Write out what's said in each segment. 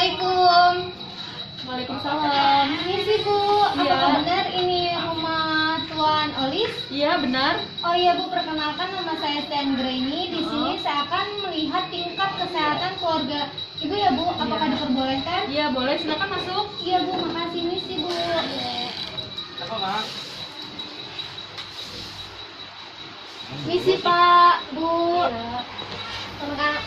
Assalamualaikum. Waalaikumsalam. Misi Bu, Iya. apakah benar ini rumah Tuan Olis? Iya benar. Oh iya Bu, perkenalkan nama saya Stan Graini. Di sini saya akan melihat tingkat kesehatan keluarga Ibu ya Bu. Apakah diperbolehkan? Iya boleh, silakan masuk. Iya Bu, makasih misi Bu. Apa, Mak? Misi Pak, Bu. Iya.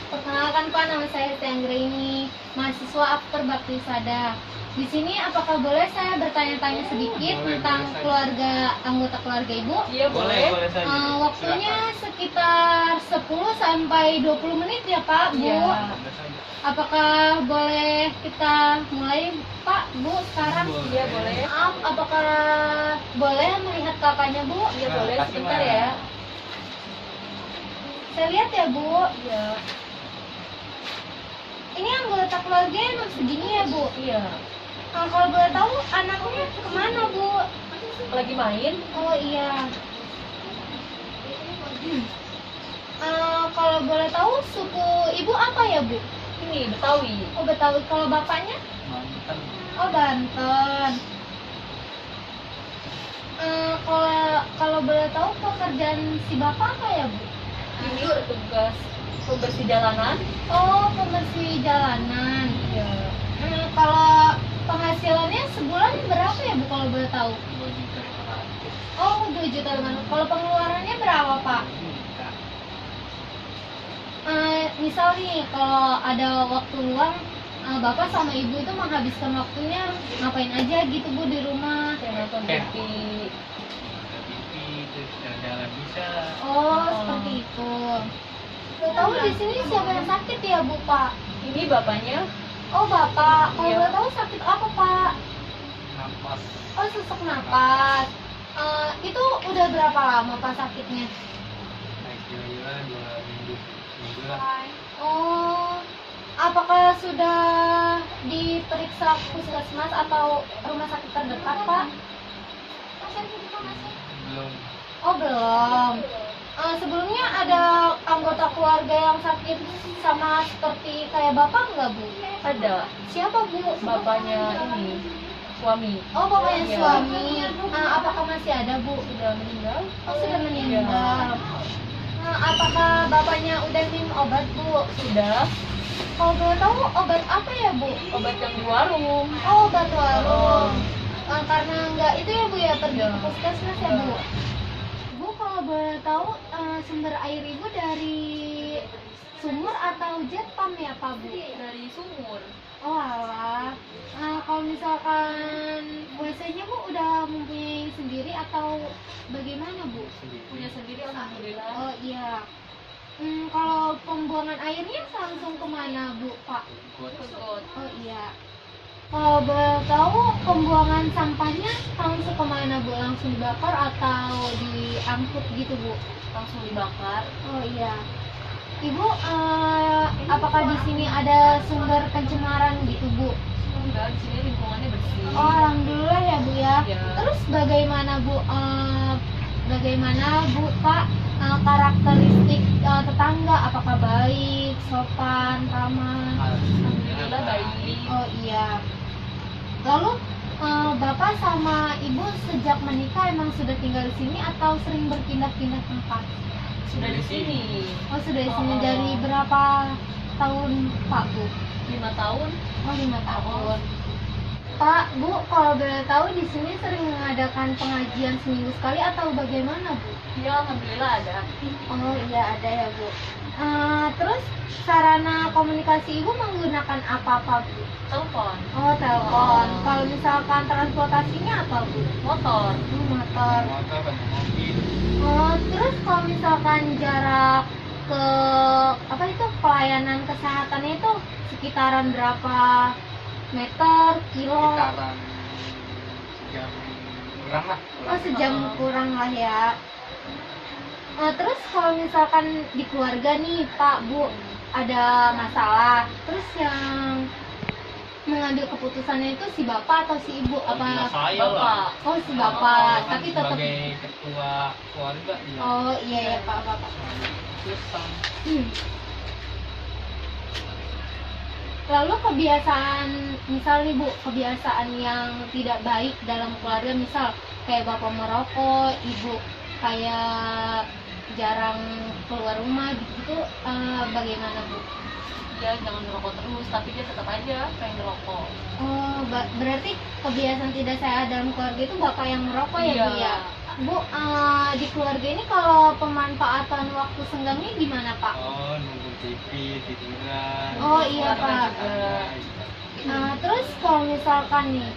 Perkenalkan Pak, nama saya Stan Graini, mahasiswa Akper Bakti Sada. Di sini apakah boleh saya bertanya-tanya sedikit tentang keluarga anggota keluarga Ibu? Iya boleh. Boleh saja. Waktunya sekitar 10 sampai 20 menit ya Pak, Bu. Iya. Boleh saja. Apakah boleh kita mulai Pak, Bu sekarang? Boleh. Iya boleh. Maaf, apakah boleh melihat kakaknya Bu? Iya boleh, Kasih, sebentar Mak. ya. Saya lihat ya Bu. Iya. Ini anggota keluarga emang segini ya Bu? Iya. Kalau boleh tahu anaknya kemana Bu? Lagi main? Oh iya. Kalau boleh tahu suku Ibu apa ya Bu? Ini Betawi. Oh Betawi. Kalau bapaknya? Mantan. Oh Banten. Kalau boleh tahu pekerjaan si bapak apa ya Bu? Ini tugas pembersih jalanan. Oh pembersih jalanan. Iya. Kalau penghasilannya sebulan berapa ya Bu kalau boleh tahu? 2.500.000. Oh 2.500.000. Kalau pengeluarannya berapa Pak? Juta. Misal nih kalau ada waktu luang, bapak sama ibu itu menghabiskan waktunya ngapain aja gitu Bu di rumah? Saya nonton Oke. TV. Ada TV, terus jalan-jalan bisa. Oh seperti itu. Boleh tahu di sini siapa yang sakit ya Bu Pak? Ini bapaknya. Oh bapak. Kalau Iya. boleh tahu sakit apa Pak? Napas. Oh sesak napas. Itu udah berapa lama Pak sakitnya? Naik gila-gila 2 minggu. Minggu lah. Oh, apakah sudah diperiksa puskesmas atau rumah sakit terdekat, Pak? Belum. Oh, belum. Sebelumnya ada anggota keluarga yang sakit sama seperti kayak Bapak nggak, Bu? Ada. Siapa, Bu? Bapaknya ini suami. Oh, bapaknya Iya. suami. Apakah masih ada, Bu? Sudah meninggal. Oh, sudah meninggal. Iya. Apakah bapaknya udah minum obat, Bu? Sudah. Kalau boleh tahu obat apa ya, Bu? Obat yang di warung. Oh, obat warung. Karena nggak itu ya Bu ya, pergi Iya. ke puskesmas ya Bu. Bu kalau boleh tahu sumber air Ibu dari sumur atau jet pump ya Pak Bu? Dari sumur. Oh alah. Kalau misalkan WC-nya Bu udah mempunyai sendiri atau bagaimana Bu? Punya sendiri alhamdulillah. Oh iya. Kalau pembuangan airnya langsung kemana Bu Pak? Ke got. Oh iya. Kalau boleh tahu pembuangan sampahnya langsung kemana Bu? Langsung dibakar atau diangkut gitu Bu? Langsung dibakar. Oh iya. Ibu, apakah di sini ada sumber pencemaran gitu Bu? Enggak, di sini lingkungannya bersih. Oh alhamdulillah ya Bu ya. Iya. Terus bagaimana Bu? Bagaimana Bu Pak karakteristik tetangga? Apakah baik, sopan, ramah? Alhamdulillah baik. Oh iya. Lalu Bapak sama Ibu sejak menikah emang sudah tinggal di sini atau sering berpindah-pindah tempat? Sudah di sini Oh sudah di sini Oh. dari berapa tahun Pak Bu? 5 tahun. Oh 5 tahun. Pak Bu, kalau boleh tahu di sini sering mengadakan pengajian seminggu sekali atau bagaimana Bu? Ya alhamdulillah ada. Oh iya ada ya Bu. Terus sarana komunikasi Ibu menggunakan apa Bu? Telepon, Oh telepon. Oh. Kalau misalkan transportasinya apa Bu? motor. Motor. Motor ada mobil. Oh, terus kalau misalkan jarak ke apa itu pelayanan kesehatannya itu sekitaran berapa meter, kilo? Sekitaran sejam kurang lah. Oh, sejam kurang lah ya. Terus kalau misalkan di keluarga nih Pak Bu ada masalah, terus yang mengambil keputusannya itu si bapak atau si ibu apa? Saya lah. Bapak. Oh si bapak, Kan tapi tetap. sebagai ketua keluarga ya. Oh iya ya Pak bapak. Susah. Lalu kebiasaan, misal nih Bu, kebiasaan yang tidak baik dalam keluarga, misal kayak bapak merokok, ibu kayak jarang keluar rumah gitu, bagaimana Bu? Dia jangan ngerokok terus, tapi dia tetap aja pengen ngerokok. Oh, berarti kebiasaan tidak sehat dalam keluarga itu bapak yang merokok ya Bu ya? Bu, di keluarga ini kalau pemanfaatan waktu senggangnya gimana Pak? Oh, nonton TV, tiduran. Oh iya Pak. Terus kalau misalkan nih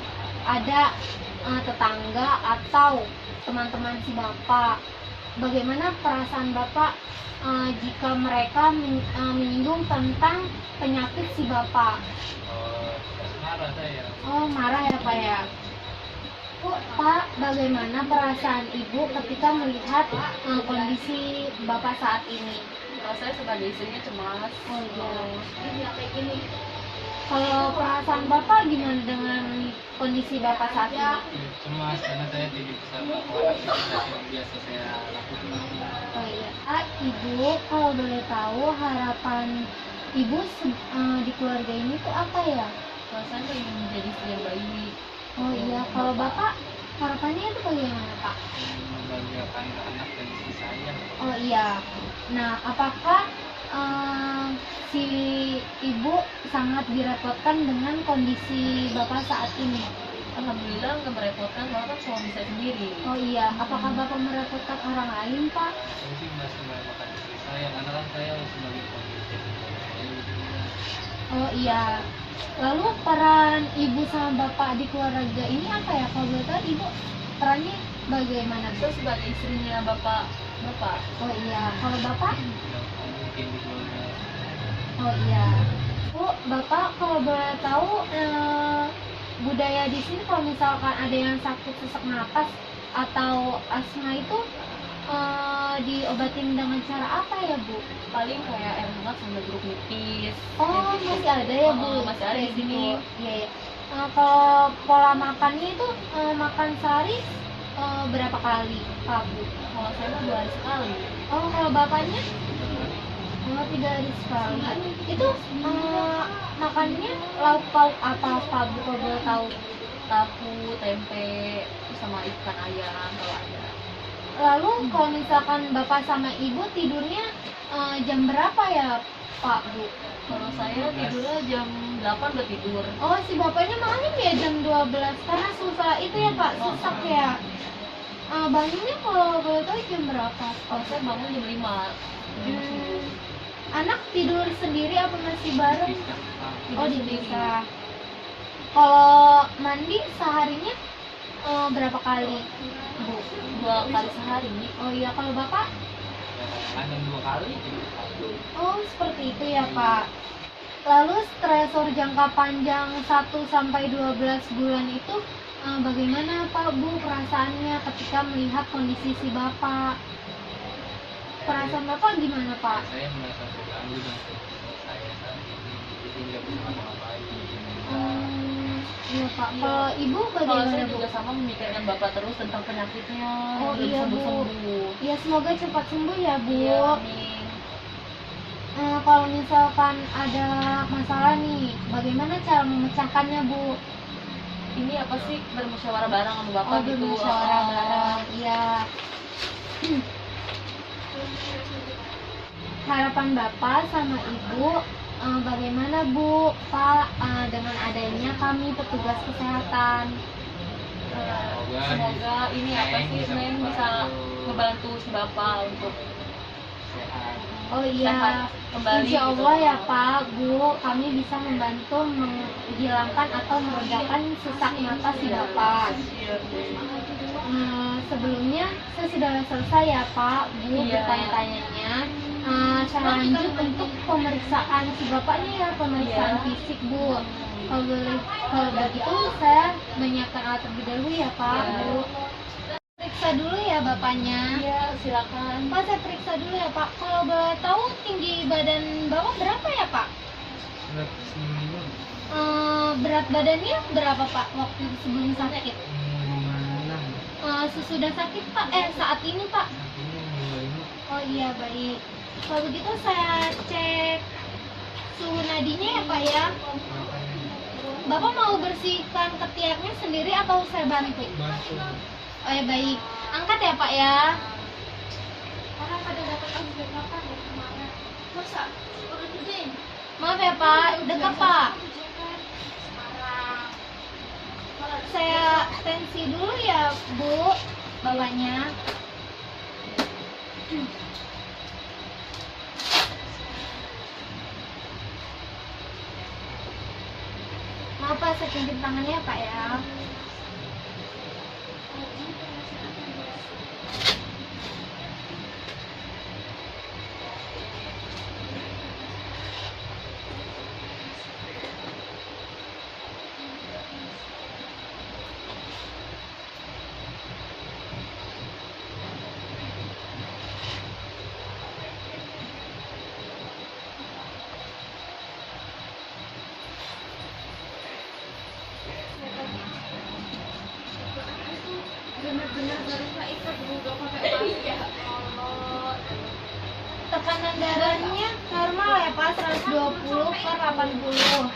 ada tetangga atau teman-teman si bapak, bagaimana perasaan bapak jika mereka menyinggung tentang penyakit si bapak? Oh, marah saya. Oh marah ya Pak ya. Bu, Pak, bagaimana perasaan ibu ketika melihat kondisi bapak saat ini? Kalau saya sebagai istrinya cemas. Oh iya. Kalau perasaan bapak gimana dengan kondisi bapak saat ini? Cemas karena saya tidak bisa melakukan aktivitas yang biasa saya lakukan. Oh iya. Ibu, kalau boleh tahu harapan ibu di keluarga ini tuh apa ya? Kalau saya ingin menjadi istri yang baik. Oh iya, kalau bapak harapannya itu bagaimana Pak? Membahagiakan anak dan istri saya. Oh iya. Nah, apakah si ibu sangat direpotkan dengan kondisi bapak saat ini? Alhamdulillah nggak merepotkan, soalnya kan suami saya sendiri. Oh iya, apakah bapak merepotkan orang lain Pak? Saya sih masih melakukan istri saya, anak saya sebagai kondisi. Oh iya. Lalu peran ibu sama bapak di keluarga ini apa ya? Kalau boleh tahu ibu perannya bagaimana Bu? Saya sebagai istrinya bapak. Oh iya. Kalau bapak? Yang mungkin di keluarga. Oh iya. Bu, bapak kalau boleh tahu budaya di sini kalau misalkan ada yang sakit sesak napas atau asma itu diobatin dengan cara apa ya Bu? Paling kayak air hangat sama jeruk nipis. Oh, Kayak gitu. masih ada ya Bu? Masih ada di Kayak sini. gitu. Iya, iya. Kalau pola makannya itu makan sehari berapa kali Pak Bu? Kalau saya mah 2 hari sekali. Oh, kalau bapaknya? Oh, 3 hari sekali. Itu makannya lauk pauk apa Pak Bu kalau boleh tahu? Tahu, tempe, terus sama ikan ayam kalau ada. Lalu kalau misalkan bapak sama ibu tidurnya jam berapa ya Pak Bu? Kalau saya tidurnya jam 8 udah tidur. Oh, si bapaknya makannya ya jam 12 karena susah itu ya Pak, susah ya. Bangunnya kalau boleh tahu jam berapa? Kalau saya bangun jam 5. Anak tidur sendiri apa masih bareng? Oh, Tidur dipisah. Kalau mandi seharinya berapa kali Bu? 2 kali sehari. Oh iya, kalau bapak? Kadang 2 kali. Oh, seperti itu ya Pak. Lalu stresor jangka panjang 1 sampai 12 bulan itu bagaimana Pak Bu perasaannya ketika melihat kondisi si bapak? Perasaan bapak gimana Pak? Saya merasa terganggu dengan kondisi saya saat ini, jadi nggak bisa ngapa-ngapain. Iya Pak. Kalau ibu Kalau bagaimana saya Bu? juga sama memikirkan bapak terus tentang penyakitnya. Oh belum iya Bu. sembuh-sembuh. Ya semoga cepat sembuh ya Bu. Iya, amin. Kalau misalkan ada masalah nih, bagaimana cara memecahkannya Bu? Ini apa sih, bermusyawarah bareng sama bapak Oh, gitu. bermusyawarah bareng. Iya. Harapan bapak sama ibu bagaimana Bu, Pak, dengan adanya kami petugas kesehatan? Semoga ini apa sih, Neng bisa ngebantu si bapak untuk Sehat. Oh iya, sehat kembali. Insya gitu. Allah ya Pak, Bu, kami bisa membantu menghilangkan atau meredakan sesak napas si bapak. Sebelumnya saya sudah selesai ya Pak, Bu, Iya. bertanya-tanyanya. Saya lanjut untuk pemeriksaan si bapaknya ya, pemeriksaan Iya. fisik Bu. Kalau begitu saya menyiapkan alat terlebih dahulu ya Pak, Iya. Bu. Periksa dulu ya bapaknya. Iya, silakan. Pak, saya periksa dulu ya Pak. Kalau boleh tahu tinggi badan bapak berapa ya Pak? 195. Berat badannya berapa Pak waktu sebelum sakit? 56. Sesudah sakit Pak? Saat ini Pak? Artinya 55. Oh iya baik. Kalau begitu saya cek suhu nadinya ya Pak ya. Bapak mau bersihkan ketiaknya sendiri atau saya bantu? Bantu. Oh ya baik. Angkat ya Pak ya. Orang pada dapat lagi berapa ya kemarin? Masa? Udah kerjain? Maaf ya Pak, dekat Pak. Sekarang. Saya tensi dulu ya Bu, bapaknya. Maaf Pak, saya pinjam tangannya Pak ya. Bener-bener baru nggak ikut juga pakai masker. Ya Allah. Tekanan darahnya normal ya Pak, 120/80.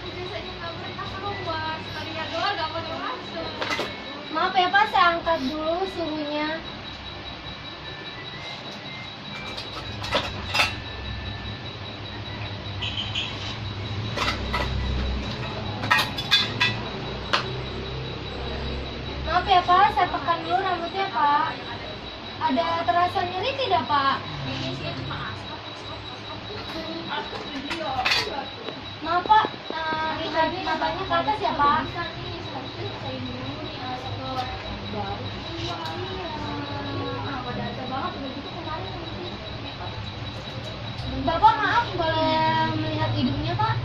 Biasanya nggak mereka keluar, sekalinya doang nggak pakai masker. Maaf ya Pak, saya angkat dulu suhunya. Maaf ya Pak, saya tekan dulu rambutnya Pak. Ada terasa nyeri tidak Pak? Ini sih cuma asap. Asap video. Maaf Pak, lihat matanya ke atas ya Pak. Bisa nih, seharusnya saya dulu nih asap ke bau. Pada asap banget udah gitu kemarin nanti. Bapak maaf, boleh melihat hidungnya Pak?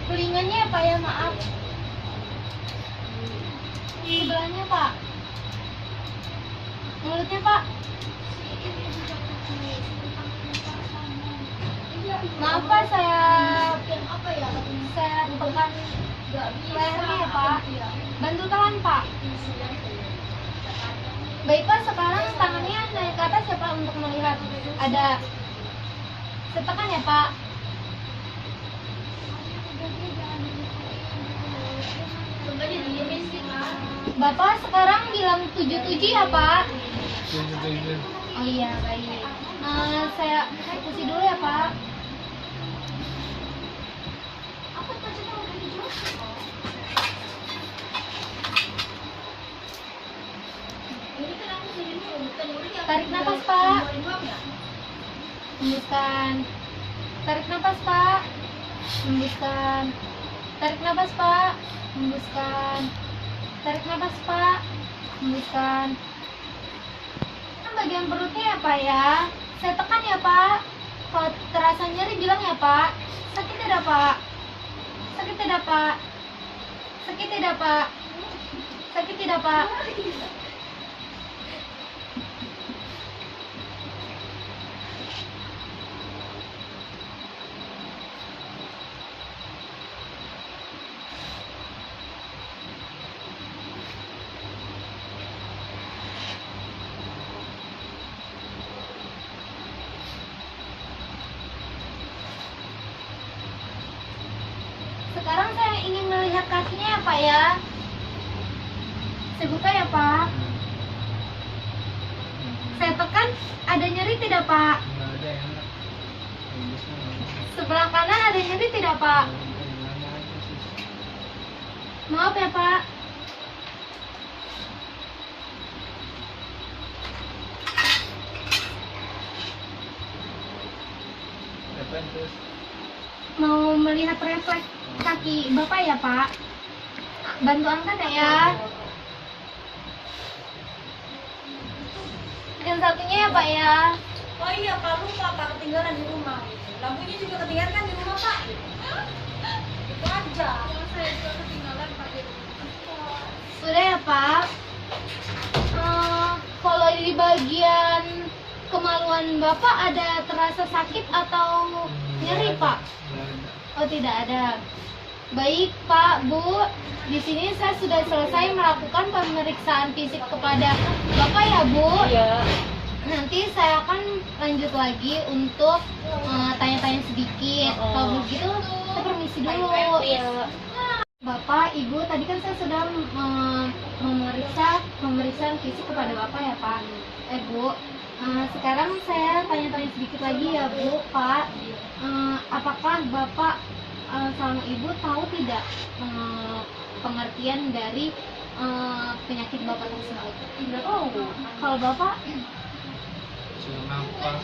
Telinganya ya Pak ya, maaf. Sebelahnya Pak. Mulutnya Pak. Maaf Pak, saya Apa ya? tekan Nggak bisa. lehernya ya Pak. Bantu tahan Pak. Baik Pak, sekarang tangannya naik ke atas ya Pak untuk melihat ada. Saya tekan ya Pak. Sebenarnya diemin sih kan. Bapak sekarang bilang 77 ya Pak. Tujuh. Oh iya, baik. Saya isi dulu ya Pak. Apa tadi mau beli jus? Ini kan aku sendiri bukan udah ya. Tarik nafas, Pak. Uang ya? Hembuskan. Tarik nafas Pak. Hembuskan. Tarik nafas Pak. Hembuskan. Tarik nafas Pak. Hembuskan. Bagian perutnya ya Pak ya. Saya tekan ya Pak. Kalau terasa nyeri bilang ya Pak. Sakit tidak Pak? Sakit tidak Pak? Sakit tidak Pak? Sakit tidak Pak? Sekarang saya ingin melihat kakinya ya Pak ya. Saya buka ya Pak. Saya tekan, ada nyeri tidak Pak? Nggak ada ya. Bagusnya nggak ada. Sebelah kanan ada nyeri tidak Pak? Nggak ada sih. Maaf ya Pak. Depan terus. Mau melihat refleks kaki Bapak ya Pak. Bantu angkat ya. Yang satunya ya Pak ya. Oh iya, Pak lupa Pak ketinggalan di rumah. Lampunya juga ketinggalan kan di rumah Pak. Itu aja. Saya juga ketinggalan Pak di rumah. Sudah ya Pak. Kalau di bagian kemaluan Bapak ada terasa sakit atau nyeri Pak? Nggak ada. Oh tidak ada. Baik Pak, Bu. Di sini saya sudah selesai melakukan pemeriksaan fisik kepada Bapak ya Bu. Iya. Nanti saya akan lanjut lagi untuk tanya-tanya sedikit. Kalau begitu, saya permisi dulu. Iya. Bapak, Ibu, tadi kan saya sudah memeriksa pemeriksaan fisik kepada Bapak ya Pak. Bu, sekarang saya tanya-tanya sedikit lagi ya Bu, Pak. Apakah Bapak sama Ibu tahu tidak pengertian dari penyakit Bapak tersebut? Tidak tahu. Kalau Bapak, Sudah nafas,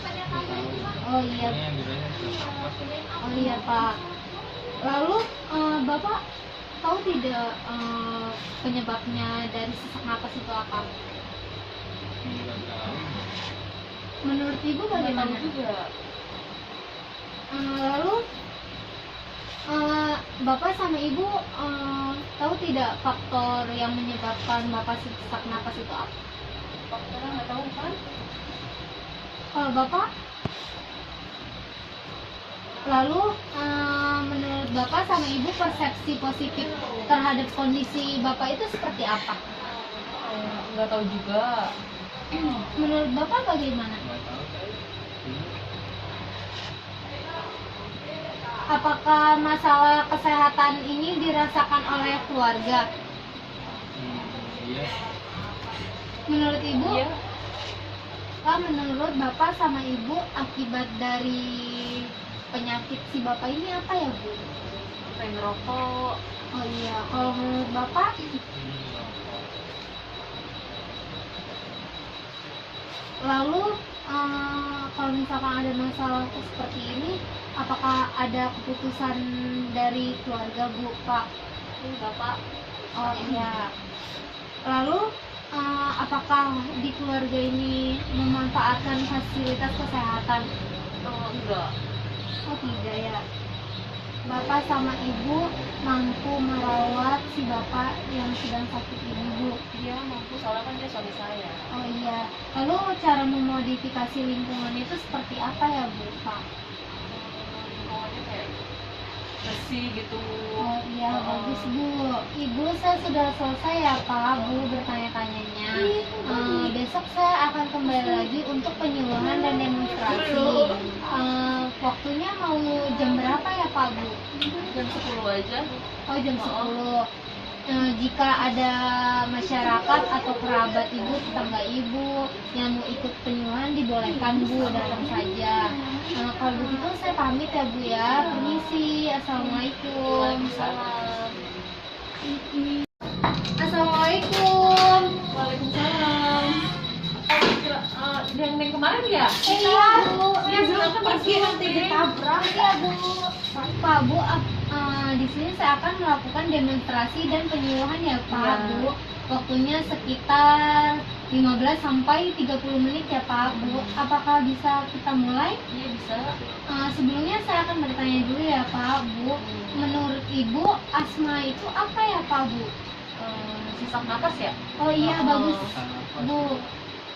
oh iya, ini yang bilangnya sudah nafas. oh iya Pak. Lalu Bapak tahu tidak penyebabnya dari sesak napas itu apa? Tidak tahu. Menurut Ibu bagaimana? juga. Lalu Bapak sama Ibu tahu tidak faktor yang menyebabkan Bapak sesak napas itu apa? Faktornya nggak tahu kan? Kalau Bapak, lalu menurut Bapak sama Ibu persepsi positif terhadap kondisi Bapak itu seperti apa? Nggak tahu juga. Menurut Bapak bagaimana? Nggak tahu saya. Apakah masalah kesehatan ini dirasakan oleh keluarga? Iya. Menurut Ibu, Iya. Pak, menurut Bapak sama Ibu akibat dari penyakit si Bapak ini apa ya Bu? Pengen ngerokok. Oh iya, kalau menurut Bapak, lalu kalau misalkan ada masalah seperti ini, apakah ada keputusan dari keluarga Bu, Pak? Bapak. Oh iya. Lalu apakah di keluarga ini memanfaatkan fasilitas kesehatan? Enggak. Oh tidak ya. Bapak sama Ibu mampu merawat si Bapak yang sedang sakit ini Bu. Dia mampu, soalnya kan dia suami saya. Oh iya. Lalu cara memodifikasi lingkungan itu seperti apa ya Bu, Pak? Lingkungannya kayak bersih gitu. Oh iya, bagus Bu. Ibu, saya sudah selesai ya Pak, Bu, bertanya-tanyanya. Besok saya akan kembali lagi untuk penyuluhan dan demonstrasi. Waktunya mau jam berapa ya Pak, Bu? Jam 10 aja. Oh, jam 10. Jika ada masyarakat atau kerabat Ibu, tetangga Ibu yang mau ikut penyuluhan, dibolehkan Bu, datang saja. Kalau begitu saya pamit ya Bu ya. Permisi. Assalamualaikum. Waalaikumsalam. Assalamualaikum. Waalaikumsalam. Yang kemarin ya? Iya Bu. Dia bilang kan pergi nanti. Ditabrak ya Bu. Pak Bu, di sini saya akan melakukan demonstrasi dan penyuluhan ya Pak Iya. Bu. Waktunya sekitar 15 sampai 30 menit ya Pak Bu. Apakah bisa kita mulai? Iya bisa. Sebelumnya saya akan bertanya dulu ya Pak Bu. Menurut Ibu, asma itu apa ya Pak Bu? Sesak napas ya? Oh iya, bagus Nafas. Bu.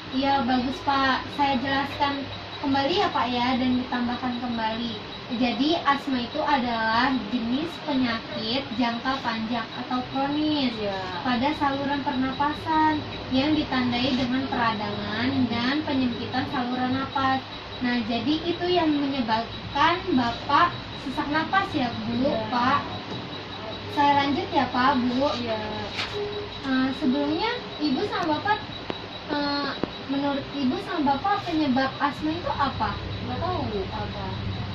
Iya bagus Pak. Saya jelaskan kembali ya Pak ya, dan ditambahkan kembali. Jadi asma itu adalah jenis penyakit jangka panjang atau kronis Iya. pada saluran pernapasan yang ditandai dengan peradangan dan penyempitan saluran napas. Nah, jadi itu yang menyebabkan Bapak sesak napas ya Bu, Iya. Pak. Saya lanjut ya Pak, Bu. Iya. Sebelumnya Ibu sama Bapak, menurut Ibu sama Bapak penyebab asma itu apa? Nggak tahu apa.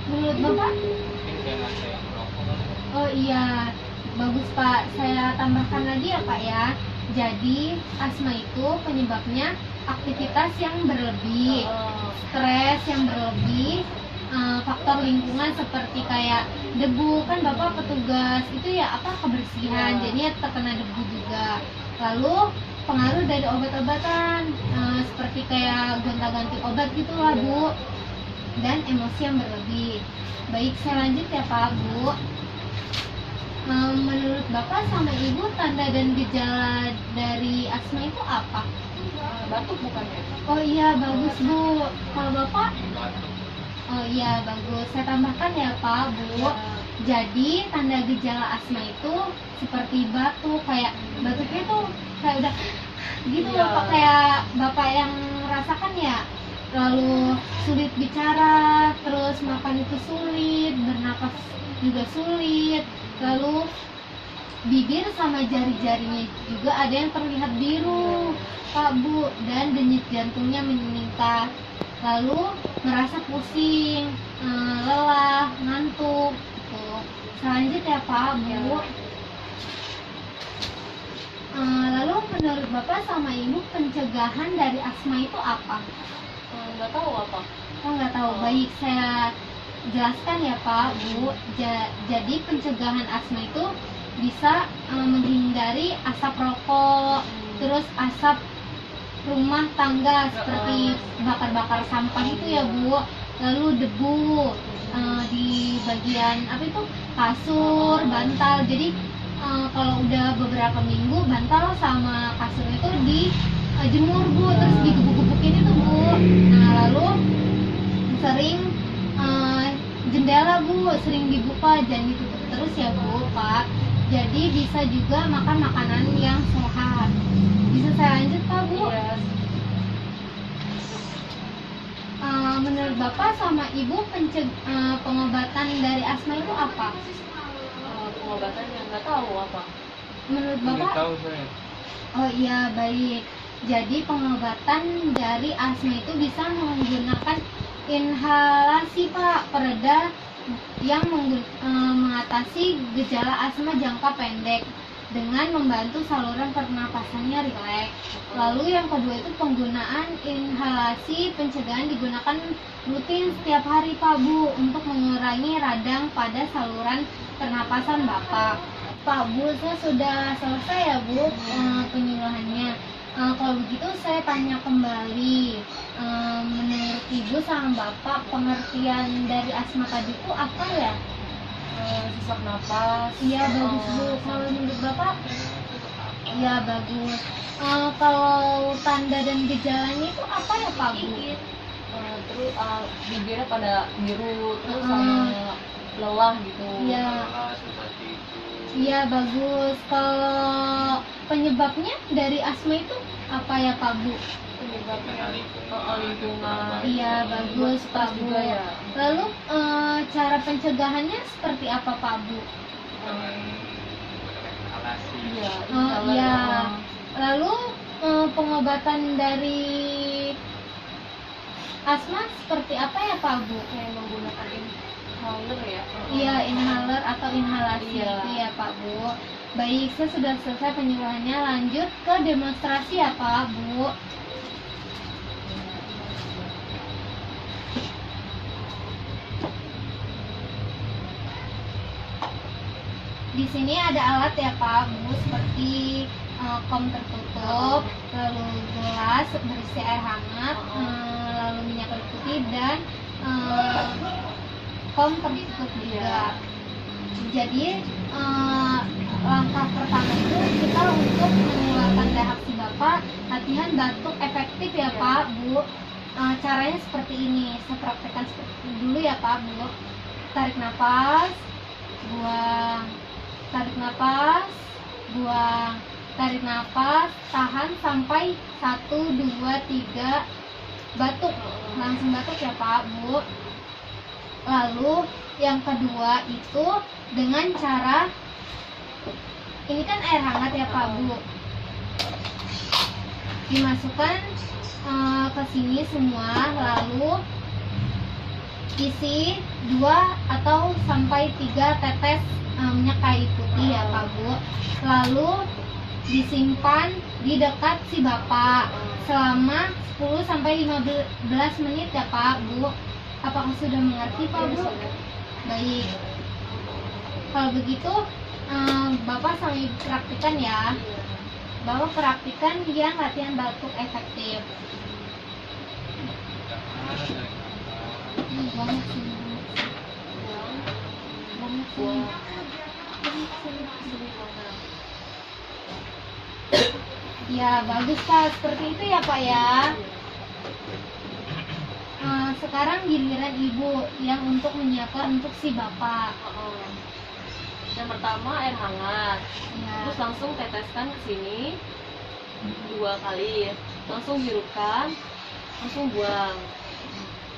Menurut Bapak? Mungkin karena saya merokok. Oh iya, bagus Pak. Saya tambahkan lagi ya Pak ya. Jadi asma itu penyebabnya aktivitas yang berlebih, stres yang berlebih, faktor lingkungan seperti kayak debu, kan Bapak petugas itu ya apa kebersihan, Iya. jadinya terkena debu juga. Lalu pengaruh dari obat-obatan seperti kayak gonta-ganti obat gitulah Bu, dan emosi yang berlebih. Baik, saya lanjut ya Pak Bu. Menurut Bapak sama Ibu tanda dan gejala dari asma itu apa? Batuk bukan ya? Oh iya bagus Bu. Kalau Bapak? Batuk. Oh iya bagus. Saya tambahkan ya Pak Bu. Jadi tanda gejala asma itu seperti batuk, kayak batuknya tuh kayak udah gitu Iya. Pak, kayak bapak yang rasakan ya. Lalu sulit bicara, terus makan itu sulit, bernapas juga sulit, lalu bibir sama jari-jarinya juga ada yang terlihat biru Pak Bu, dan denyut jantungnya meningkat, lalu merasa pusing, lelah, ngantuk gitu. Selanjutnya Pak Bu, lalu menurut Bapak sama Ibu pencegahan dari asma itu apa? Nggak tahu apa. Oh nggak tahu. Baik, saya jelaskan ya Pak Bu. Jadi pencegahan asma itu bisa menghindari asap rokok, terus asap rumah tangga seperti bakar-bakar sampah itu ya Bu. Lalu debu di bagian apa itu kasur, bantal. Jadi kalau udah beberapa minggu bantal sama kasur itu dijemur Bu, terus digebuk-gebukin itu Bu. Nah lalu sering jendela Bu sering dibuka, jangan ditutup terus ya Bu Pak. Jadi bisa juga makan makanan yang sehat. Bisa saya lanjut Pak Bu? Iya. Menurut Bapak sama Ibu pengobatan dari asma itu apa? Pengobatannya nggak tahu apa. Menurut Nggak Bapak? tahu saya. Oh iya baik. Jadi pengobatan dari asma itu bisa menggunakan inhalasi Pak, pereda yang mengatasi gejala asma jangka pendek dengan membantu saluran pernapasannya rileks. Lalu yang kedua itu penggunaan inhalasi pencegahan digunakan rutin setiap hari Pak Bu untuk mengurangi radang pada saluran pernapasan Bapak. Pak Bu, saya sudah selesai ya Bu penyuluhannya. Kalau begitu saya tanya kembali, menurut Ibu sama Bapak pengertian dari asma tadi itu apa ya? Sesak napas. Iya bagus Bu. Kalau menurut Bapak? Iya bagus. Kalau tanda dan gejalanya itu apa ya Pak Bu? Terus bibirnya pada biru, terus sama lelah gitu. Iya. Lelah, susah tidur. Iya bagus. Kalau penyebabnya dari asma itu apa ya Pak Bu? Penyebabnya lingkungan. Iya bagus Pak Bu. juga ya. Lalu cara pencegahannya seperti apa Pak Bu? Dengan menggunakan inhalasi. Iya. Oh iya. Lalu pengobatan dari asma seperti apa ya Pak Bu? Kayak menggunakan inhaler ya. Iya, inhaler atau inhalasi Iya. itu ya Pak Bu. Baik, saya sudah selesai penyuluhannya. Lanjut ke demonstrasi ya Pak Bu. Di sini ada alat ya Pak Bu, seperti kom tertutup, lalu gelas berisi air hangat, lalu minyak kayu putih dan kom tertutup juga. Jadi langkah pertama itu kita untuk mengeluarkan dahak si Bapak, latihan batuk efektif ya Pak Bu. Caranya seperti ini, saya praktekkan dulu ya Pak Bu. Tarik nafas, buang, tarik nafas, buang, tarik nafas, tahan sampai 1, 2, 3, batuk, langsung batuk ya Pak Bu. Lalu yang kedua itu dengan cara ini kan air hangat ya Pak Bu, dimasukkan ke sini semua, lalu isi 2 atau sampai 3 tetes minyak kayu putih ya Pak Bu, lalu disimpan di dekat si Bapak selama 10 sampai 15 menit ya Pak Bu. Apakah sudah mengerti Pak Bu? Baik. Kalau begitu Bapak sama Ibu praktikan ya. Bapak praktikan yang latihan batuk efektif. Banget sih. Banget sih. Ya bagus Pak, seperti itu ya Pak ya. Sekarang giliran ibu yang untuk menyiapkan untuk si bapak. Yang pertama air hangat, Ya. terus langsung teteskan ke sini 2 kali, langsung hirupkan, langsung buang.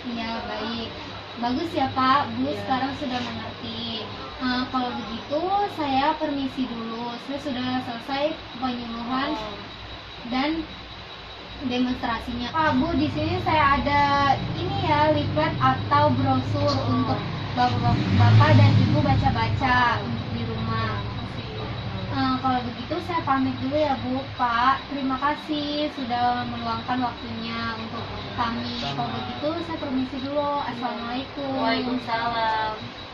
Iya, baik. Bagus ya Pak, Bu Iya. sekarang sudah mengerti. Kalau begitu saya permisi dulu. Saya sudah selesai penyuluhan dan demonstrasinya. Pak Bu, di sini saya ada ini ya leaflet atau brosur untuk bapak dan ibu baca-baca untuk di rumah. Kalau begitu saya pamit dulu ya Bu, Pak. Terima kasih sudah meluangkan waktunya untuk kami. Kalau begitu saya permisi dulu. Assalamualaikum. Waalaikumsalam.